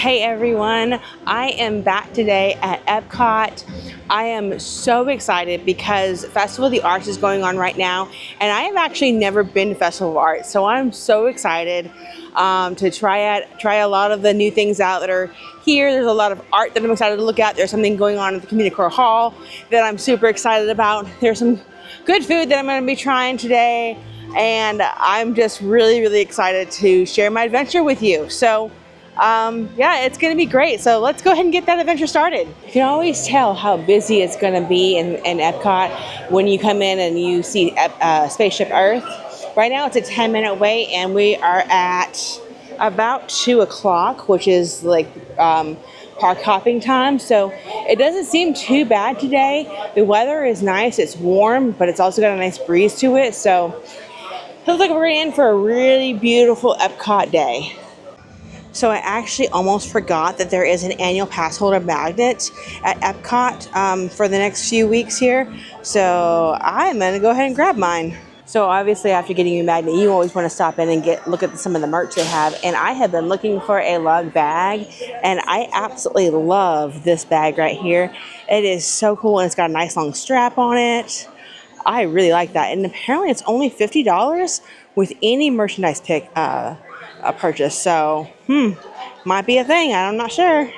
Hey everyone, I am back today at Epcot. I am so excited because Festival of the Arts is going on right now, and I have actually never been to Festival of Arts, so I'm so excited to try a lot of the new things out that are here. There's a lot of art that I'm excited to look at. There's something going on at the CommuniCore Hall that I'm super excited about. There's some good food that I'm going to be trying today, and I'm just really excited to share my adventure with you. So yeah, it's going to be great. So let's go ahead and get that adventure started. You can always tell how busy it's going to be in Epcot when you come in and you see Spaceship Earth. Right now it's a 10-minute wait, and we are at about 2 o'clock, which is like park hopping time. So it doesn't seem too bad today. The weather is nice. It's warm, but it's also got a nice breeze to it. So it looks like we're in for a really beautiful Epcot day. So I actually almost forgot that there is an annual Passholder magnet at Epcot for the next few weeks here. So I'm going to go ahead and grab mine. So obviously after getting your magnet, you always want to stop in and look at some of the merch they have. And I have been looking for a lug bag, and I absolutely love this bag right here. It is so cool, and it's got a nice long strap on it. I really like that. And apparently it's only $50 with any merchandise purchase. So, might be a thing. I'm not sure.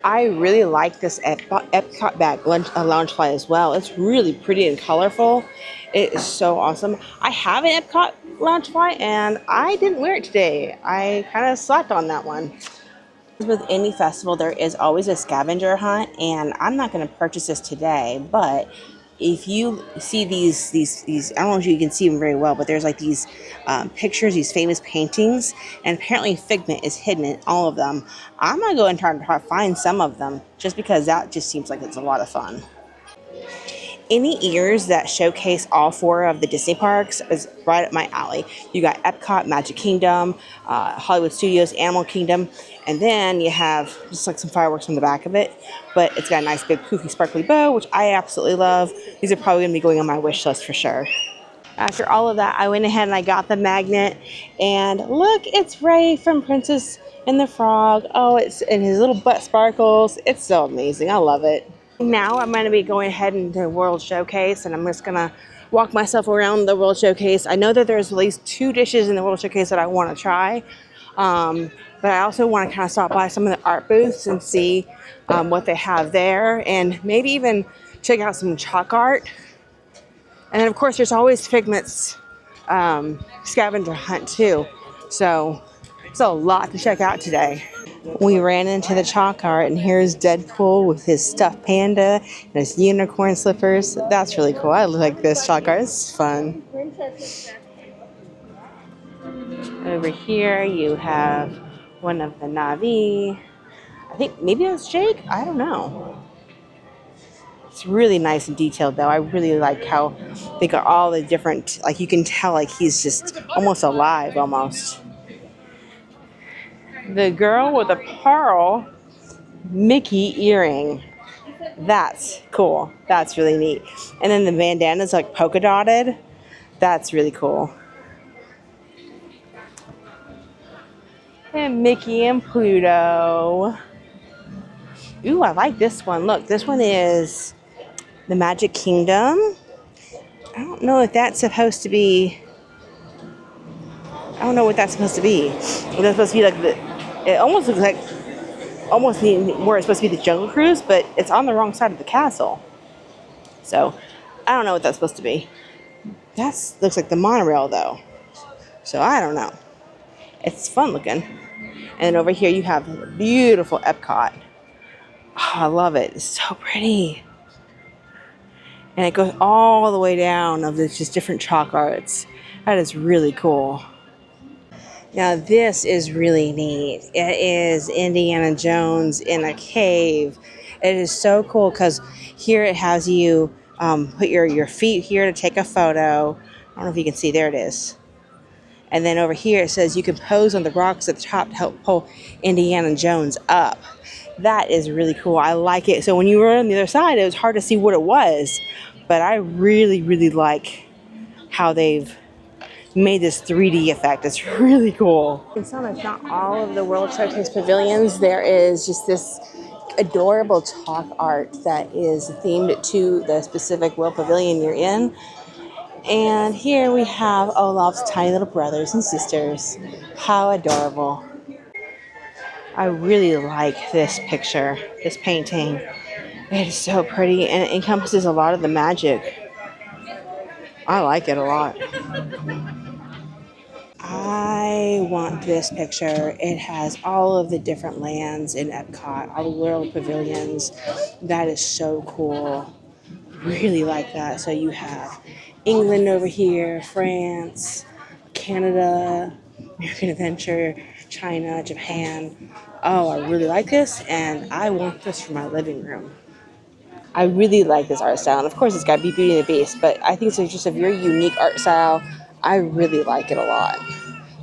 I really like this Epcot bag Loungefly as well. It's really pretty and colorful. It is so awesome. I have an Epcot Loungefly, and I didn't wear it today. I kind of slacked on that one. With any festival, there is always a scavenger hunt, and I'm not going to purchase this today, but if you see these, I don't know if you can see them very well, but there's like these pictures, these famous paintings, and apparently Figment is hidden in all of them. I'm going to go and try to find some of them, just because that just seems like it's a lot of fun. Any ears that showcase all 4 of the Disney parks is right up my alley. You got Epcot, Magic Kingdom, Hollywood Studios, Animal Kingdom, and then you have just like some fireworks on the back of it. But it's got a nice big poofy sparkly bow, which I absolutely love. These are probably going to be going on my wish list for sure. After all of that, I went ahead and I got the magnet. And look, it's Ray from Princess and the Frog. Oh, and his little butt sparkles. It's so amazing. I love it. Now I'm going to be going ahead into the World Showcase, and I'm just going to walk myself around the World Showcase. I know that there's at least 2 dishes in the World Showcase that I want to try, but I also want to kind of stop by some of the art booths and see what they have there, and maybe even check out some chalk art. And then of course there's always Figment's scavenger hunt too, so it's a lot to check out today. We ran into the chalk art, and here's Deadpool with his stuffed panda and his unicorn slippers. That's really cool. I like this chalk art. It's fun. Over here you have one of the Na'vi. I think maybe that's Jake. I don't know. It's really nice and detailed though. I really like how they got all the different, like you can tell like he's just almost alive almost. The girl with a pearl Mickey earring. That's cool. That's really neat. And then the bandana's like polka dotted. That's really cool. And Mickey and Pluto. Ooh, I like this one. Look, this one is the Magic Kingdom. I don't know if that's supposed to be... I don't know what that's supposed to be. That's supposed to be like it almost looks like where it's supposed to be the Jungle Cruise, but it's on the wrong side of the castle. So I don't know what that's supposed to be. That looks like the monorail though. So I don't know. It's fun looking. And then over here you have beautiful Epcot. Oh, I love it. It's so pretty. And it goes all the way down of the just different chalk arts. That is really cool. Now this is really neat. It is Indiana Jones in a cave. It is so cool because here it has you put your feet here to take a photo. I don't know if you can see, there it is. And then over here it says you can pose on the rocks at the top to help pull Indiana Jones up. That is really cool. I like it. So when you were on the other side, it was hard to see what it was. But I really like how they've made this 3D effect. It's really cool. In some, if not all of the World Showcase pavilions, there is just this adorable chalk art that is themed to the specific World Pavilion you're in. And here we have Olaf's tiny little brothers and sisters. How adorable. I really like this picture, this painting. It is so pretty and it encompasses a lot of the magic. I like it a lot. I want this picture. It has all of the different lands in Epcot, all the world pavilions. That is so cool. Really like that. So you have England over here, France, Canada, American Adventure, China, Japan. Oh, I really like this and I want this for my living room. I really like this art style. And of course, it's got to be Beauty and the Beast, but I think it's just a very unique art style. I really like it a lot.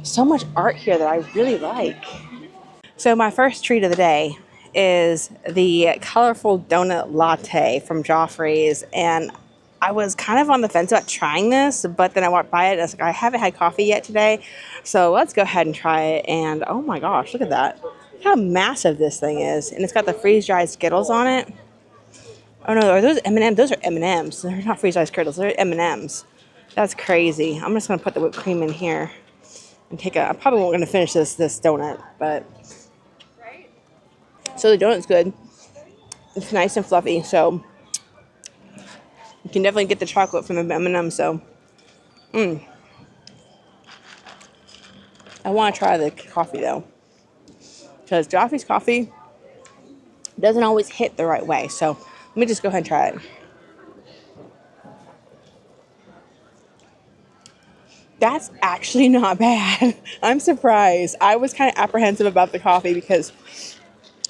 So much art here that I really like. So my first treat of the day is the colorful donut latte from Joffrey's. And I was kind of on the fence about trying this, but then I walked by it and I was like, I haven't had coffee yet today. So let's go ahead and try it. And oh my gosh, look at that. Look how massive this thing is. And it's got the freeze-dried Skittles on it. Oh no, are those M&Ms? Those are M&Ms. They're not freeze-dried Skittles. They're M&Ms. That's crazy. I'm just going to put the whipped cream in here and take a... I probably won't going to finish this donut, but... So the donut's good. It's nice and fluffy, so... You can definitely get the chocolate from the M&Ms, so... I want to try the coffee, though. Because Joffrey's coffee doesn't always hit the right way, so... Let me just go ahead and try it. That's actually not bad. I'm surprised. I was kind of apprehensive about the coffee because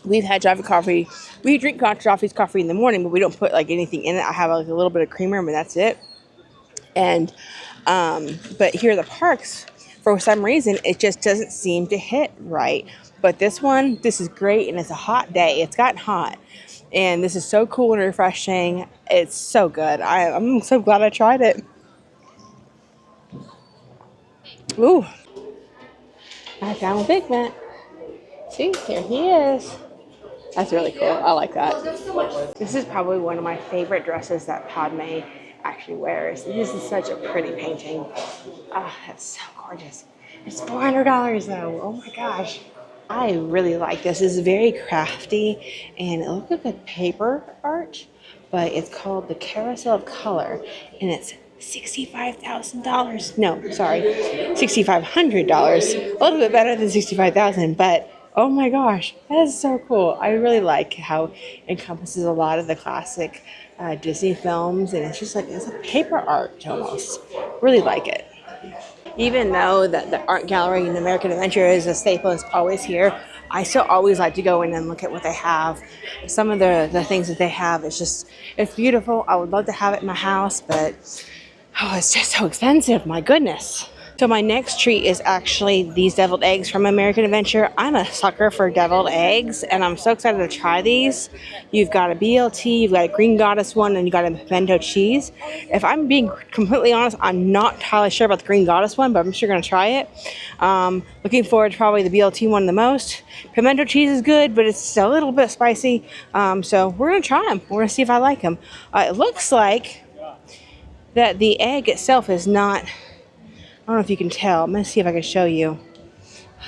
we've had Joffrey coffee. We drink Joffrey's coffee in the morning, but we don't put like anything in it. I have like a little bit of creamer, but that's it. And but here at the parks, for some reason, it just doesn't seem to hit right. But this one, this is great, and it's a hot day. It's gotten hot. And this is so cool and refreshing. It's so good. I'm so glad I tried it. Ooh. I found Figment. See, here he is. That's really cool. I like that. This is probably one of my favorite dresses that Padme actually wears. This is such a pretty painting. Oh, that's so gorgeous. It's $400 though. Oh my gosh. I really like this. This is very crafty and it looks like a paper art, but it's called the Carousel of Color and it's $65,000. No, sorry, $6,500. A little bit better than $65,000, but oh my gosh, that is so cool. I really like how it encompasses a lot of the classic Disney films, and it's just like it's a paper art almost. Really like it. Even though the art gallery in American Adventure is a staple, it's always here, I still always like to go in and look at what they have. Some of the things that they have, it's beautiful. I would love to have it in my house, but oh, it's just so expensive. My goodness. So my next treat is actually these deviled eggs from American Adventure. I'm a sucker for deviled eggs, and I'm so excited to try these. You've got a BLT, you've got a Green Goddess one, and you got a pimento cheese. If I'm being completely honest, I'm not entirely sure about the Green Goddess one, but I'm sure going to try it. Looking forward to probably the BLT one the most. Pimento cheese is good, but it's a little bit spicy. So we're going to try them. We're going to see if I like them. It looks like that the egg itself is not... I don't know if you can tell. I'm going to see if I can show you.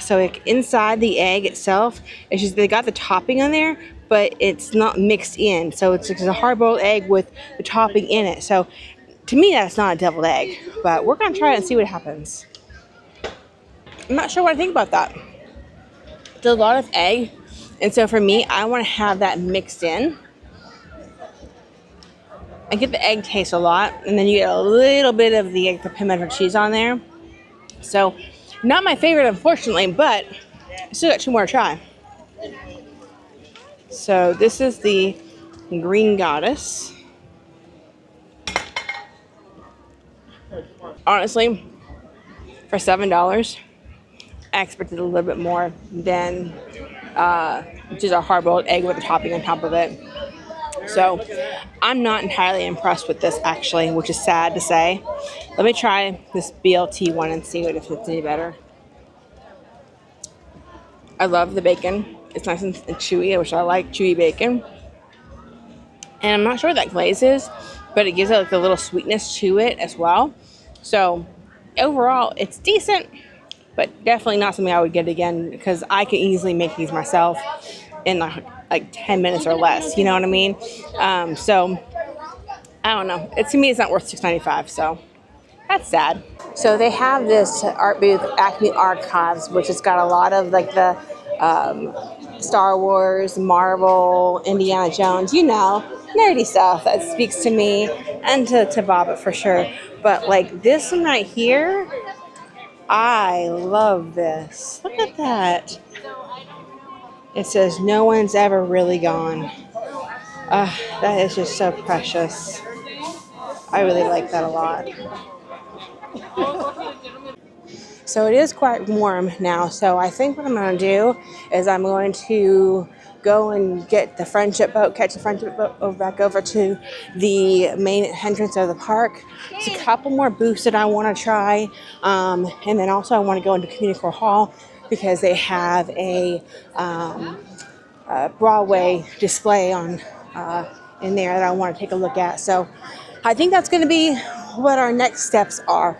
So inside the egg itself, it's just they got the topping on there, but it's not mixed in. So it's a hard-boiled egg with the topping in it. So to me, that's not a deviled egg. But we're going to try it and see what happens. I'm not sure what I think about that. It's a lot of egg. And so for me, I want to have that mixed in. I get the egg taste a lot, and then you get a little bit of the pimento cheese on there. So, not my favorite, unfortunately, but I still got two more to try. So, this is the Green Goddess. Honestly, for $7, I expected a little bit more than just a hard-boiled egg with a topping on top of it. So I'm not entirely impressed with this actually, which is sad to say. Let me try this BLT one and see if it's any better. I love the bacon. It's nice and chewy, which I like chewy bacon. And I'm not sure what that glaze is, but it gives it like a little sweetness to it as well. So overall, it's decent, but definitely not something I would get again because I can easily make these myself in like 10 minutes or less. You know what I mean? So I don't know. To me, it's not worth $6.95. So that's sad. So they have this art booth, Acme Archives, which has got a lot of like the Star Wars, Marvel, Indiana Jones, nerdy stuff that speaks to me and to Bobbit for sure. But like this one right here, I love this. Look at that. It says, "No one's ever really gone." That is just so precious. I really like that a lot. So it is quite warm now, so I think what I'm going to do is I'm going to go and get the friendship boat, catch the friendship boat back over to the main entrance of the park. There's a couple more booths that I want to try, and then also I want to go into CommuniCore Hall because they have a Broadway display on in there that I want to take a look at. So I think that's going to be what our next steps are.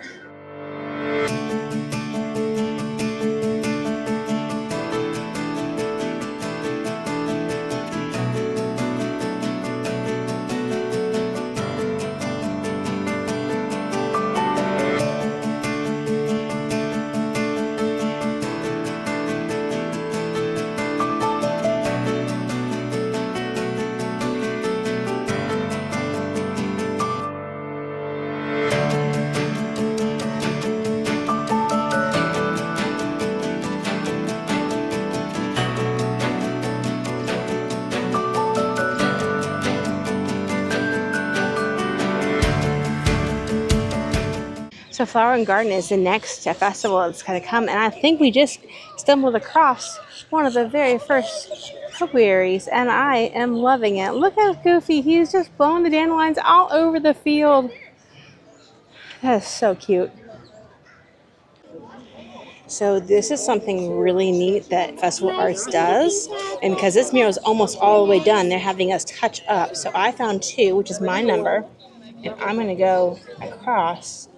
So Flower and Garden is the next festival that's going to come, and I think we just stumbled across one of the very first topiaries, and I am loving it. Look how goofy. He's just blowing the dandelions all over the field. That is so cute. So this is something really neat that Festival Arts does, and because this mural is almost all the way done, they're having us touch up. So I found 2, which is my number, and I'm going to go across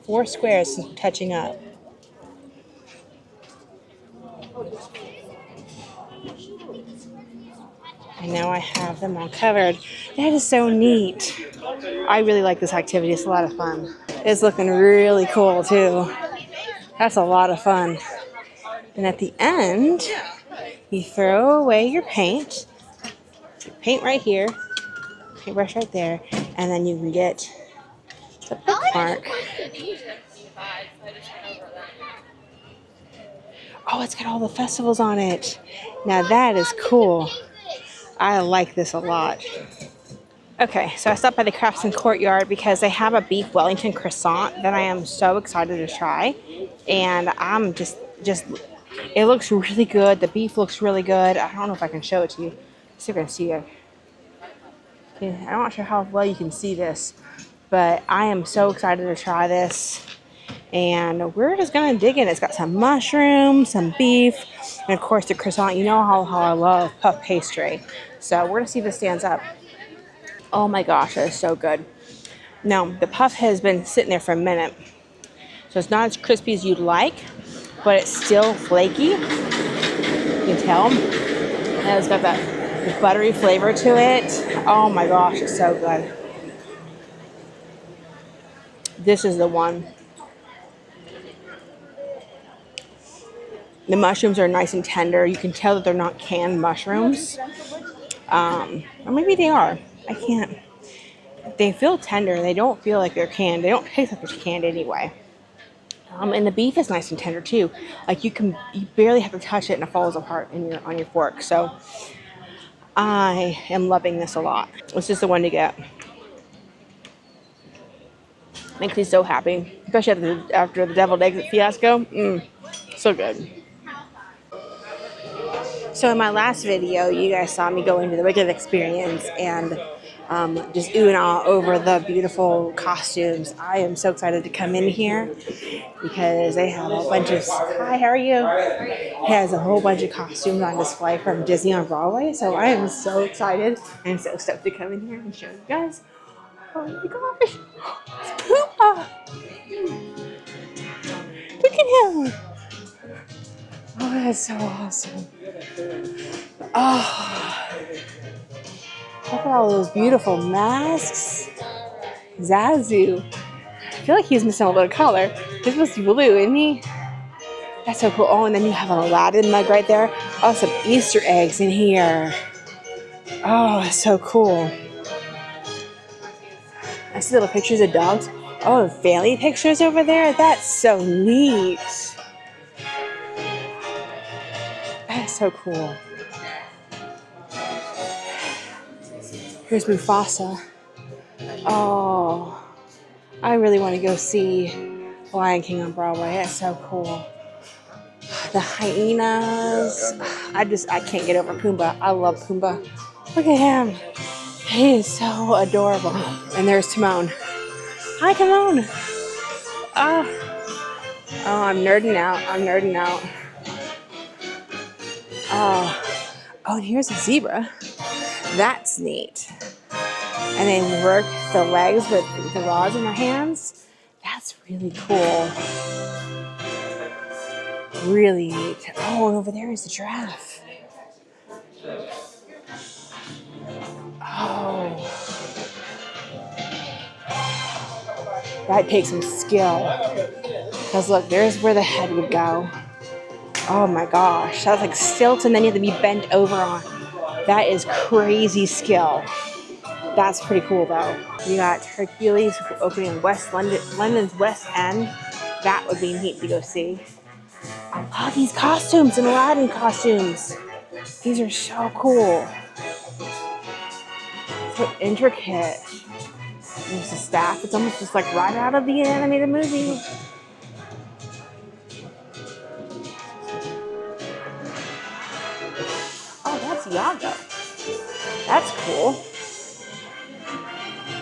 4 squares touching up. And now I have them all covered. That is so neat. I really like this activity. It's a lot of fun. It's looking really cool too. That's a lot of fun. And at the end, you throw away your paint. Paint right here. Paintbrush right there. And then you can get the bookmark. Oh, it's got all the festivals on it. Now that is cool. I like this a lot. Okay, so I stopped by the Craftsman Courtyard because they have a beef Wellington croissant that I am so excited to try. And I'm just it looks really good. The beef looks really good. I don't know if I can show it to you. Let's see if I can see it. I'm not sure how well you can see this, but I am so excited to try this. And we're just gonna dig in. It's got some mushrooms, some beef, and of course the croissant. You know how I love puff pastry. So we're gonna see if this stands up. Oh my gosh, that is so good. Now the puff has been sitting there for a minute, so it's not as crispy as you'd like, but it's still flaky. You can tell. And it's got that buttery flavor to it. Oh my gosh, it's so good. This is the one. The mushrooms are nice and tender. You can tell that they're not canned mushrooms. Or maybe they are. I can't. They feel tender. They don't feel like they're canned. They don't taste like they're canned anyway. And the beef is nice and tender too. Like you barely have to touch it and it falls apart on your fork. So I am loving this a lot. This is the one to get. Makes me so happy, especially after the deviled egg fiasco. So good. So in my last video, you guys saw me go into the Wicked experience and just ooh and ah over the beautiful costumes. I am so excited to come in here because they have a bunch of, hi, how are you? It has a whole bunch of costumes on display from Disney on Broadway. So I am so excited and so stoked to come in here and show you guys. Oh my gosh, it's Pumbaa. Look at him. Oh, that's so awesome. Oh, look at all those beautiful masks. Zazu. I feel like he's missing a little color. He's supposed to be blue, isn't he? That's so cool. Oh, and then you have an Aladdin mug right there. Oh, some Easter eggs in here. Oh, that's so cool. I see little pictures of dogs. Oh, family pictures over there. That's so neat. That's so cool. Here's Mufasa. Oh, I really want to go see Lion King on Broadway. That's so cool. The hyenas. I can't get over Pumbaa. I love Pumbaa. Look at him. He is so adorable. And there's Timon. Hi, Timon. Oh, I'm nerding out. Oh, and here's a zebra. That's neat. And they work the legs with the rods in their hands. That's really cool. Really neat. Oh, and over there is the giraffe. Oh. That takes some skill. Because look, there's where the head would go. Oh my gosh. That's like stilts and then you have to be bent over on. That is crazy skill. That's pretty cool though. You got Hercules opening in London's West End. That would be neat to go see. I love these costumes and Aladdin costumes. These are so cool. So intricate. There's the staff. It's almost just like right out of the animated movie. Oh, that's Iago. That's cool.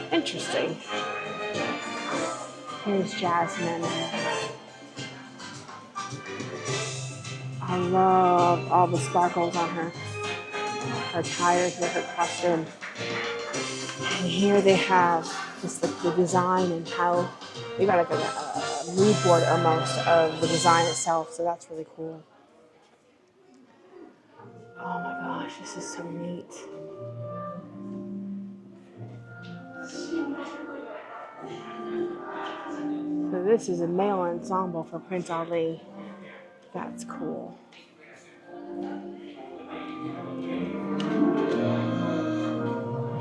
Interesting. Here's Jasmine. I love all the sparkles on her tires with her costume. And here they have just like the design and how they got like a mood board almost of the design itself. So that's really cool. Oh my gosh, this is so neat. So this is a male ensemble for Prince Ali. That's cool.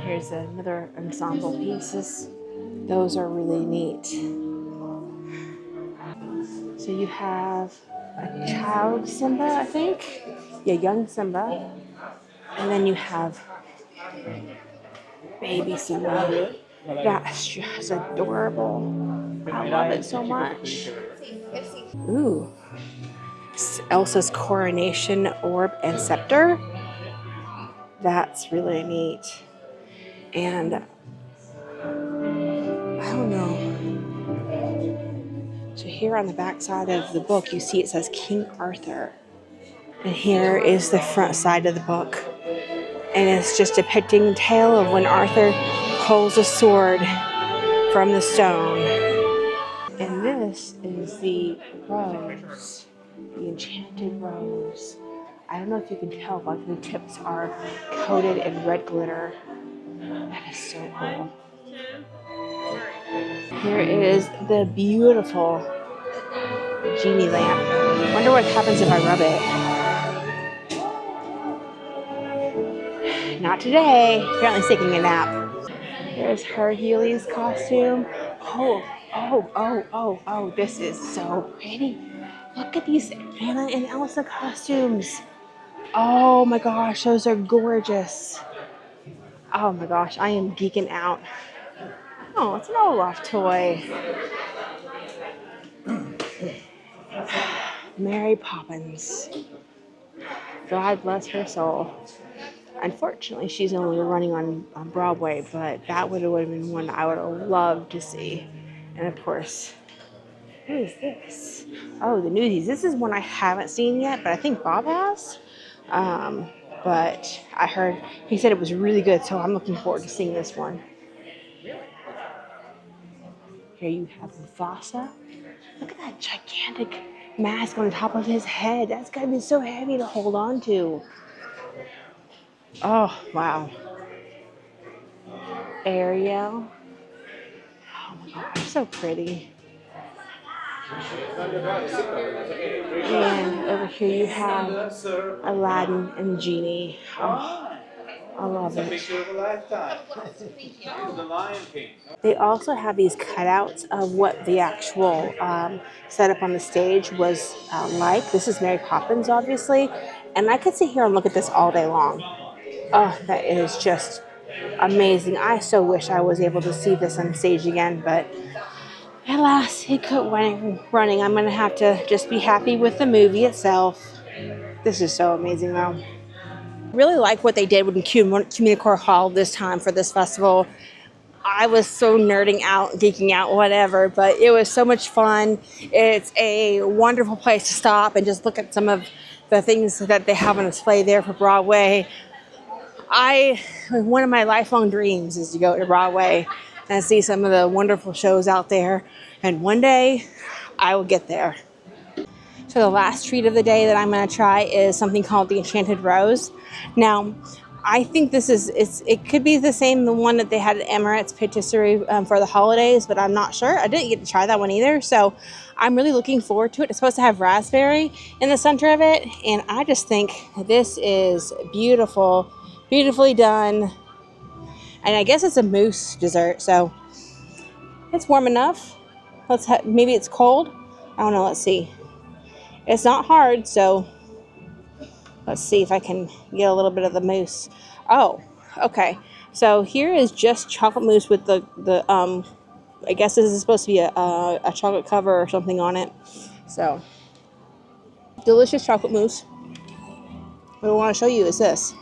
Here's another ensemble pieces. Those are really neat. So you have a child Simba, I think. Yeah, young Simba. And then you have baby Simba. That's just adorable. I love it so much. Ooh. Elsa's coronation orb and scepter. That's really neat. And I don't know. So here on the back side of the book, you see it says King Arthur. And here is the front side of the book. And it's just depicting the tale of when Arthur pulls a sword from the stone. And this is the rose, the enchanted rose. I don't know if you can tell, but the tips are coated in red glitter. That is so cool. Here is the beautiful genie lamp. I wonder what happens if I rub it. Not today. Apparently he's taking a nap. Here's Hercules' costume. Oh, this is so pretty. Look at these Anna and Elsa costumes. Oh my gosh, those are gorgeous. Oh my gosh, I am geeking out. Oh, it's an Olaf toy. Mary Poppins. God bless her soul. Unfortunately, she's only running on Broadway, but that would have been one I would have loved to see. And of course, who is this? Oh, the Newsies. This is one I haven't seen yet, but I think Bob has. Um, but I heard he said it was really good, so I'm looking forward to seeing this one. Here you have Mufasa. Look at that gigantic mask on top of his head. That's gotta be so heavy to hold on to. Oh, wow. Ariel. Oh my gosh, so pretty. And over here you have Aladdin and Genie. Oh, I love it. They also have these cutouts of what the actual setup on the stage was like. This is Mary Poppins, obviously. And I could sit here and look at this all day long. Oh, that is just amazing. I so wish I was able to see this on stage again, but alas, it quit running. I'm going to have to just be happy with the movie itself. This is so amazing, though. Really like what they did with CommuniCore Hall this time for this festival. I was so nerding out, geeking out, whatever, but it was so much fun. It's a wonderful place to stop and just look at some of the things that they have on display there for Broadway. One of my lifelong dreams is to go to Broadway and see some of the wonderful shows out there. And one day I will get there. So the last treat of the day that I'm going to try is something called the Enchanted Rose. Now, I think it could be the same, the one that they had at Emirates Patisserie for the holidays, but I'm not sure. I didn't get to try that one either. So I'm really looking forward to it. It's supposed to have raspberry in the center of it. And I just think this is beautiful, beautifully done. And I guess it's a mousse dessert. So it's warm enough. Maybe it's cold. I don't know. Let's see. It's not hard, so let's see if I can get a little bit of the mousse. Oh, okay. So here is just chocolate mousse with the I guess this is supposed to be a chocolate cover or something on it. So, delicious chocolate mousse. What I want to show you is this.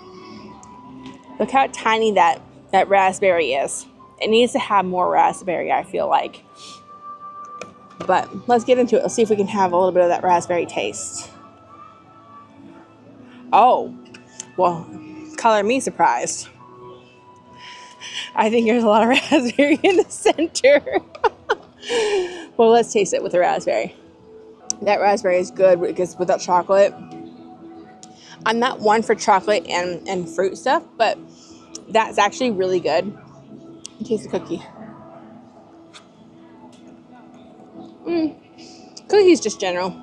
Look how tiny that raspberry is. It needs to have more raspberry, I feel like. But let's get into it. Let's see if we can have a little bit of that raspberry taste. Oh, well, color me surprised. I think there's a lot of raspberry in the center. Well, let's taste it with the raspberry. That raspberry is good because without chocolate. I'm not one for chocolate and fruit stuff, but that's actually really good. Taste the cookie. Cookies just general.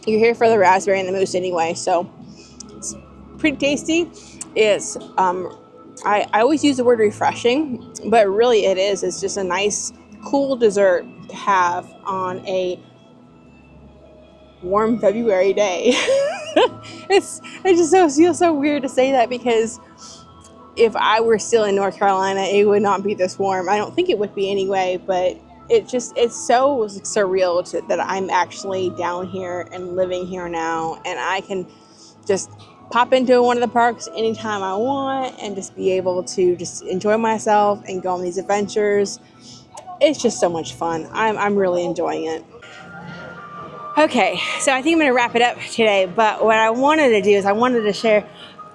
You're here for the raspberry and the mousse anyway, so it's pretty tasty. It's I always use the word refreshing, but really it's just a nice, cool dessert to have on a warm February day. It just feels so weird to say that because if I were still in North Carolina, it would not be this warm. I don't think it would be anyway, but it's so surreal that I'm actually down here and living here now, and I can just pop into one of the parks anytime I want and just be able to just enjoy myself and go on these adventures. It's just so much fun. I'm really enjoying it. Okay, so I think I'm going to wrap it up today, but what I wanted to do is I wanted to share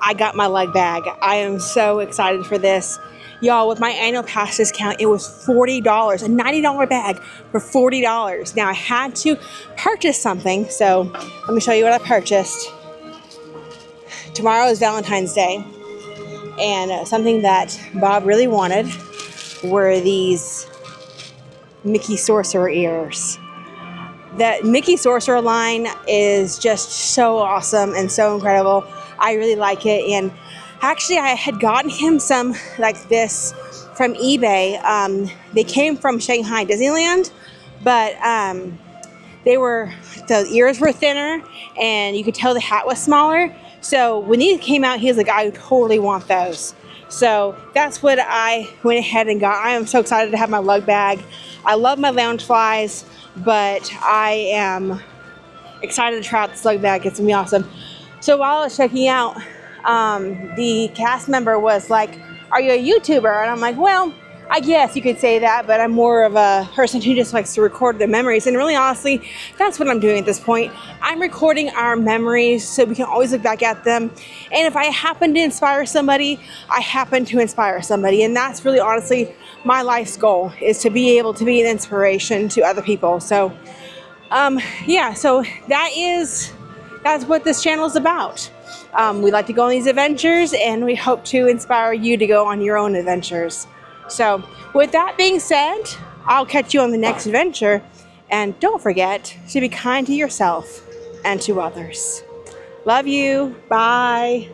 I got my lug bag. I am so excited for this. Y'all, with my annual pass discount, it was $40, a $90 bag for $40. Now, I had to purchase something, so let me show you what I purchased. Tomorrow is Valentine's Day, and something that Bob really wanted were these Mickey Sorcerer ears. That Mickey Sorcerer line is just so awesome and so incredible. I really like it, and actually I had gotten him some like this from eBay. They came from Shanghai Disneyland, but the ears were thinner and you could tell the hat was smaller. So when these came out, he was like, I totally want those. So that's what I went ahead and got. I am so excited to have my lug bag. I love my Loungeflies, but I am excited to try out the slug bag. It's gonna be awesome. So while I was checking out, the cast member was like, "Are you a YouTuber?" And I'm like, "Well, I guess you could say that, but I'm more of a person who just likes to record their memories." And really, honestly, that's what I'm doing at this point. I'm recording our memories so we can always look back at them. And if I happen to inspire somebody, I happen to inspire somebody. And that's really, honestly, my life's goal, is to be able to be an inspiration to other people. So, yeah, so that's what this channel is about. We like to go on these adventures, and we hope to inspire you to go on your own adventures. So with that being said, I'll catch you on the next adventure, and don't forget to be kind to yourself and to others. Love you. Bye.